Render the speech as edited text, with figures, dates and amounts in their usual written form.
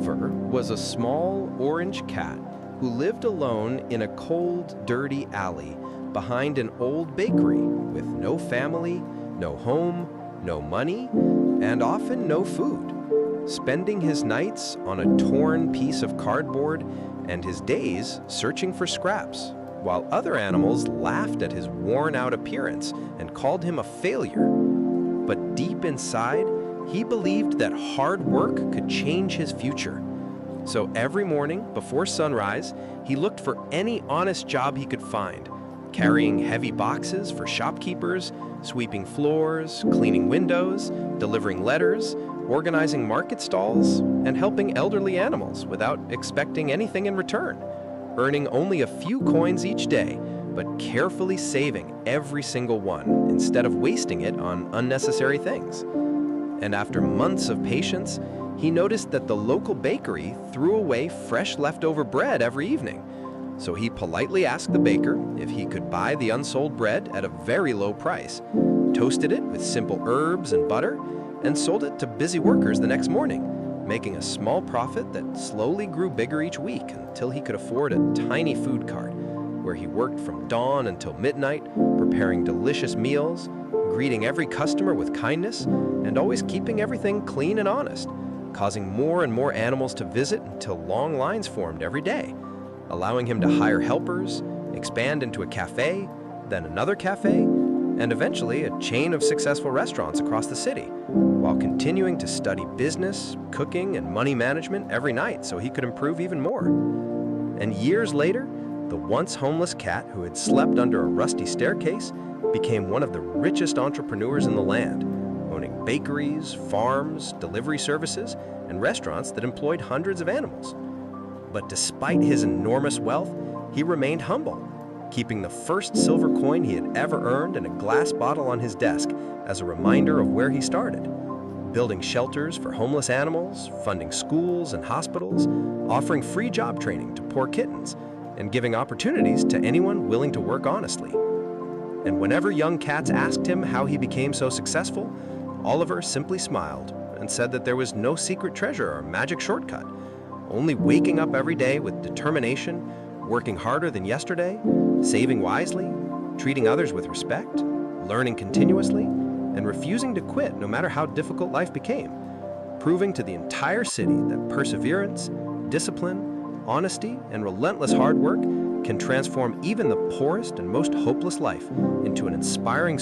Oliver was a small orange cat who lived alone in a cold, dirty alley behind an old bakery with no family, no home, no money, and often no food, spending his nights on a torn piece of cardboard and his days searching for scraps, while other animals laughed at his worn-out appearance and called him a failure. But deep inside, he believed that hard work could change his future. So every morning, before sunrise, he looked for any honest job he could find, carrying heavy boxes for shopkeepers, sweeping floors, cleaning windows, delivering letters, organizing market stalls, and helping elderly animals without expecting anything in return, earning only a few coins each day, but carefully saving every single one instead of wasting it on unnecessary things. And after months of patience, he noticed that the local bakery threw away fresh leftover bread every evening. So he politely asked the baker if he could buy the unsold bread at a very low price, toasted it with simple herbs and butter, and sold it to busy workers the next morning, making a small profit that slowly grew bigger each week until he could afford a tiny food cart, where he worked from dawn until midnight, preparing delicious meals, greeting every customer with kindness, and always keeping everything clean and honest, causing more and more animals to visit until long lines formed every day, allowing him to hire helpers, expand into a cafe, then another cafe, and eventually a chain of successful restaurants across the city, while continuing to study business, cooking, and money management every night so he could improve even more. And years later, the once homeless cat who had slept under a rusty staircase became one of the richest entrepreneurs in the land, owning bakeries, farms, delivery services, and restaurants that employed hundreds of animals. But despite his enormous wealth, he remained humble, keeping the first silver coin he had ever earned in a glass bottle on his desk as a reminder of where he started, building shelters for homeless animals, funding schools and hospitals, offering free job training to poor kittens, and giving opportunities to anyone willing to work honestly. And whenever young cats asked him how he became so successful, Oliver simply smiled and said that there was no secret treasure or magic shortcut, only waking up every day with determination, working harder than yesterday, saving wisely, treating others with respect, learning continuously, and refusing to quit no matter how difficult life became, proving to the entire city that perseverance, discipline, honesty, and relentless hard work can transform even the poorest and most hopeless life into an inspiring